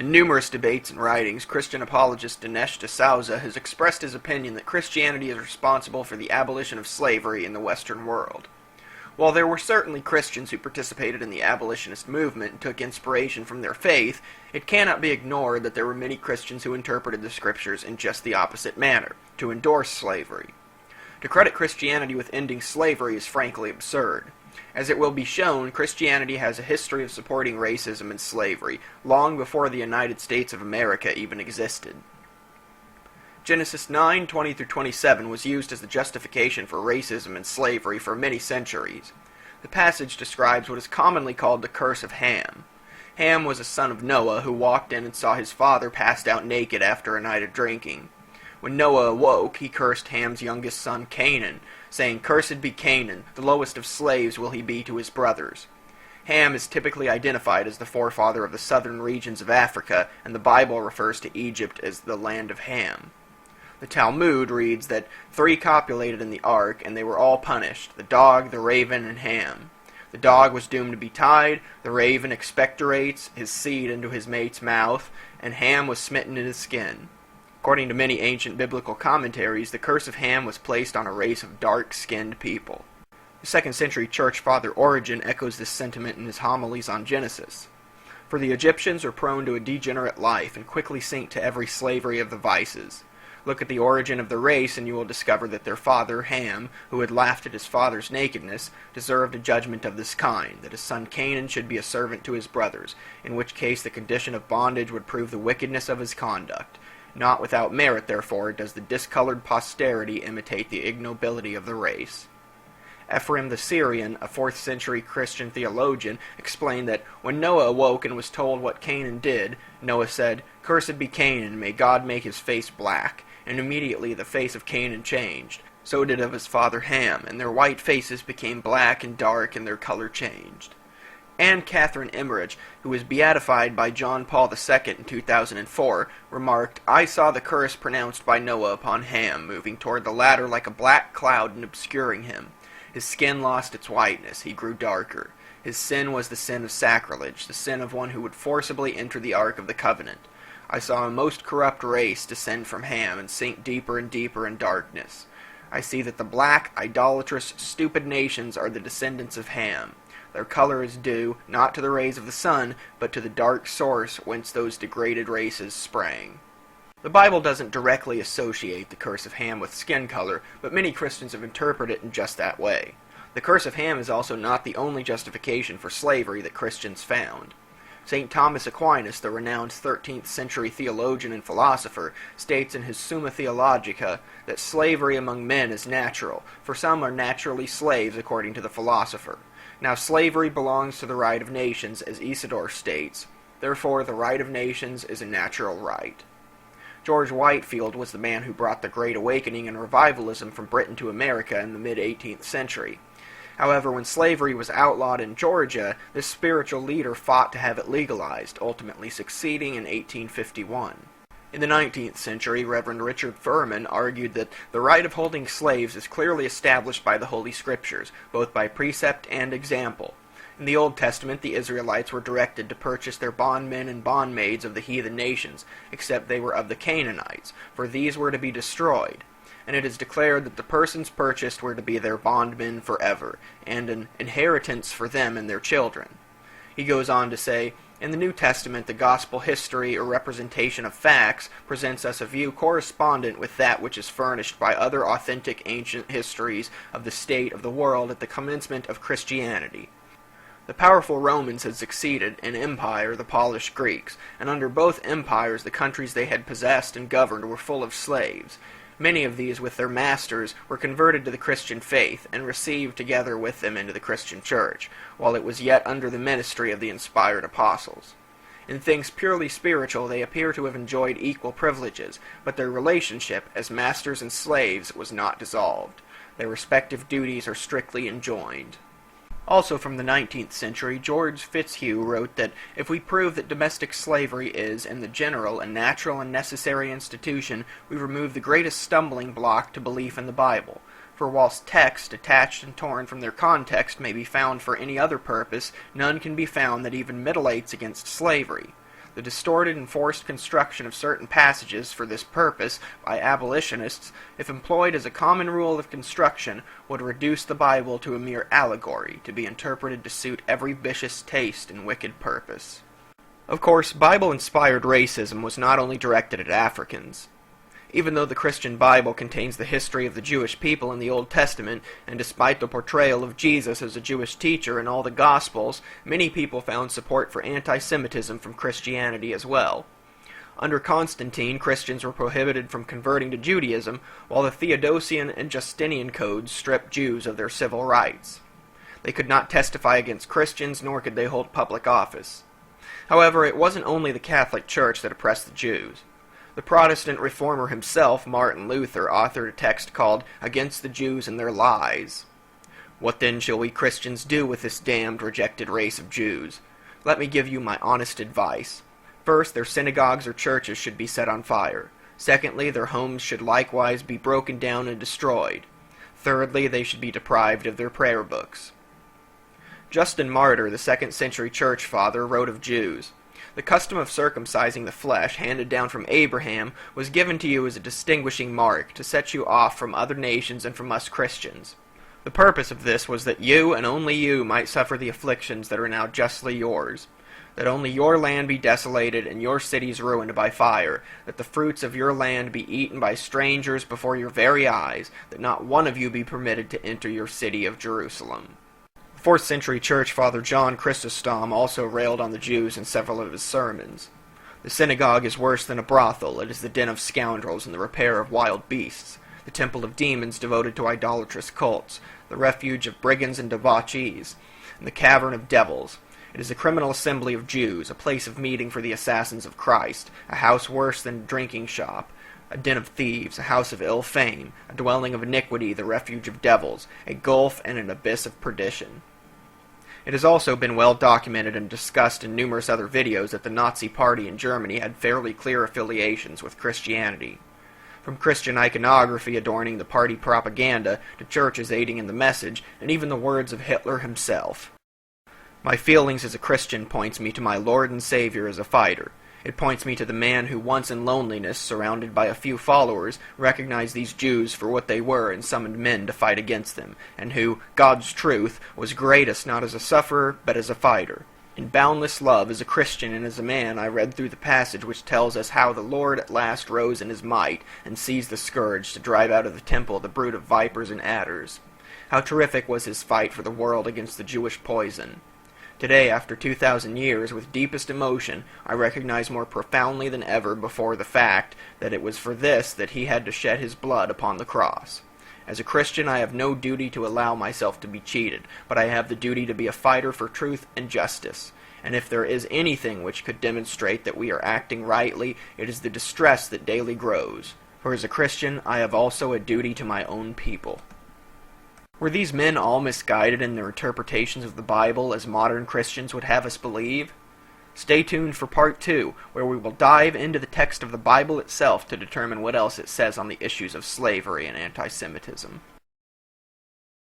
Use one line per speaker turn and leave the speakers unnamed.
In numerous debates and writings, Christian apologist Dinesh D'Souza has expressed his opinion that Christianity is responsible for the abolition of slavery in the Western world. While there were certainly Christians who participated in the abolitionist movement and took inspiration from their faith, it cannot be ignored that there were many Christians who interpreted the scriptures in just the opposite manner, to endorse slavery. To credit Christianity with ending slavery is frankly absurd. As it will be shown, Christianity has a history of supporting racism and slavery, long before the United States of America even existed. Genesis 9:20-27 was used as the justification for racism and slavery for many centuries. The passage describes what is commonly called the curse of Ham. Ham was a son of Noah who walked in and saw his father passed out naked after a night of drinking. When Noah awoke, he cursed Ham's youngest son Canaan, saying, "Cursed be Canaan, the lowest of slaves will he be to his brothers." Ham is typically identified as the forefather of the southern regions of Africa, and the Bible refers to Egypt as the land of Ham. The Talmud reads that 3 copulated in the ark, and they were all punished, the dog, the raven, and Ham. The dog was doomed to be tied, the raven expectorates his seed into his mate's mouth, and Ham was smitten in his skin. According to many ancient biblical commentaries, the curse of Ham was placed on a race of dark-skinned people. The 2nd century church father Origen echoes this sentiment in his homilies on Genesis. For the Egyptians are prone to a degenerate life and quickly sink to every slavery of the vices. Look at the origin of the race and you will discover that their father, Ham, who had laughed at his father's nakedness, deserved a judgment of this kind, that his son Canaan should be a servant to his brothers, in which case the condition of bondage would prove the wickedness of his conduct. Not without merit, therefore, does the discolored posterity imitate the ignobility of the race. Ephraim the Syrian, a 4th century Christian theologian, explained that when Noah awoke and was told what Canaan did, Noah said, "Cursed be Canaan, may God make his face black." And immediately the face of Canaan changed. So did of his father Ham, and their white faces became black and dark, and their color changed. Anne Catherine Emmerich, who was beatified by John Paul II in 2004, remarked, "I saw the curse pronounced by Noah upon Ham, moving toward the latter like a black cloud and obscuring him. His skin lost its whiteness, he grew darker. His sin was the sin of sacrilege, the sin of one who would forcibly enter the Ark of the Covenant. I saw a most corrupt race descend from Ham and sink deeper and deeper in darkness. I see that the black, idolatrous, stupid nations are the descendants of Ham. Their color is due, not to the rays of the sun, but to the dark source whence those degraded races sprang." The Bible doesn't directly associate the curse of Ham with skin color, but many Christians have interpreted it in just that way. The curse of Ham is also not the only justification for slavery that Christians found. St. Thomas Aquinas, the renowned 13th century theologian and philosopher, states in his Summa Theologica that slavery among men is natural, for some are naturally slaves according to the philosopher. Now slavery belongs to the right of nations, as Isidore states. Therefore the right of nations is a natural right. George Whitefield was the man who brought the Great Awakening and revivalism from Britain to America in the mid-18th century. However, when slavery was outlawed in Georgia, this spiritual leader fought to have it legalized, ultimately succeeding in 1851. In the 19th century, Reverend Richard Furman argued that the right of holding slaves is clearly established by the Holy Scriptures, both by precept and example. In the Old Testament, the Israelites were directed to purchase their bondmen and bondmaids of the heathen nations, except they were of the Canaanites, for these were to be destroyed. And it is declared that the persons purchased were to be their bondmen forever, and an inheritance for them and their children. He goes on to say, in the New Testament, the gospel history or representation of facts presents us a view correspondent with that which is furnished by other authentic ancient histories of the state of the world at the commencement of Christianity. The powerful Romans had succeeded in empire the polished Greeks, and under both empires the countries they had possessed and governed were full of slaves. Many of these, with their masters, were converted to the Christian faith, and received together with them into the Christian church, while it was yet under the ministry of the inspired apostles. In things purely spiritual they appear to have enjoyed equal privileges, but their relationship, as masters and slaves, was not dissolved. Their respective duties are strictly enjoined. Also from the 19th century, George Fitzhugh wrote that if we prove that domestic slavery is, in the general, a natural and necessary institution, we remove the greatest stumbling block to belief in the Bible. For whilst texts, detached and torn from their context, may be found for any other purpose, none can be found that even militates against slavery. The distorted and forced construction of certain passages for this purpose by abolitionists, if employed as a common rule of construction, would reduce the Bible to a mere allegory, to be interpreted to suit every vicious taste and wicked purpose. Of course, Bible-inspired racism was not only directed at Africans. Even though the Christian Bible contains the history of the Jewish people in the Old Testament, and despite the portrayal of Jesus as a Jewish teacher in all the Gospels, many people found support for anti-Semitism from Christianity as well. Under Constantine, Christians were prohibited from converting to Judaism, while the Theodosian and Justinian codes stripped Jews of their civil rights. They could not testify against Christians, nor could they hold public office. However, it wasn't only the Catholic Church that oppressed the Jews. The Protestant reformer himself, Martin Luther, authored a text called Against the Jews and Their Lies. What then shall we Christians do with this damned, rejected race of Jews? Let me give you my honest advice. First, their synagogues or churches should be set on fire. Secondly, their homes should likewise be broken down and destroyed. Thirdly, they should be deprived of their prayer books. Justin Martyr, the 2nd century church father, wrote of Jews, "The custom of circumcising the flesh, handed down from Abraham, was given to you as a distinguishing mark, to set you off from other nations and from us Christians. The purpose of this was that you, and only you, might suffer the afflictions that are now justly yours, that only your land be desolated and your cities ruined by fire, that the fruits of your land be eaten by strangers before your very eyes, that not one of you be permitted to enter your city of Jerusalem." 4th century church father John Chrysostom also railed on the Jews in several of his sermons. "The synagogue is worse than a brothel. It is the den of scoundrels and the repair of wild beasts, the temple of demons devoted to idolatrous cults, the refuge of brigands and debauchees, and the cavern of devils. It is a criminal assembly of Jews, a place of meeting for the assassins of Christ, a house worse than a drinking shop, a den of thieves, a house of ill fame, a dwelling of iniquity, the refuge of devils, a gulf and an abyss of perdition." It has also been well documented and discussed in numerous other videos that the Nazi Party in Germany had fairly clear affiliations with Christianity. From Christian iconography adorning the party propaganda, to churches aiding in the message, and even the words of Hitler himself. My feelings as a Christian points me to my Lord and Savior as a fighter. It points me to the man who once in loneliness, surrounded by a few followers, recognized these Jews for what they were and summoned men to fight against them, and who, God's truth, was greatest not as a sufferer, but as a fighter. In boundless love, as a Christian and as a man, I read through the passage which tells us how the Lord at last rose in his might, and seized the scourge to drive out of the temple the brood of vipers and adders. How terrific was his fight for the world against the Jewish poison. Today, after 2,000 years, with deepest emotion, I recognize more profoundly than ever before the fact that it was for this that he had to shed his blood upon the cross. As a Christian, I have no duty to allow myself to be cheated, but I have the duty to be a fighter for truth and justice. And if there is anything which could demonstrate that we are acting rightly, it is the distress that daily grows. For as a Christian, I have also a duty to my own people. Were these men all misguided in their interpretations of the Bible as modern Christians would have us believe? Stay tuned for part 2, where we will dive into the text of the Bible itself to determine what else it says on the issues of slavery and anti-Semitism.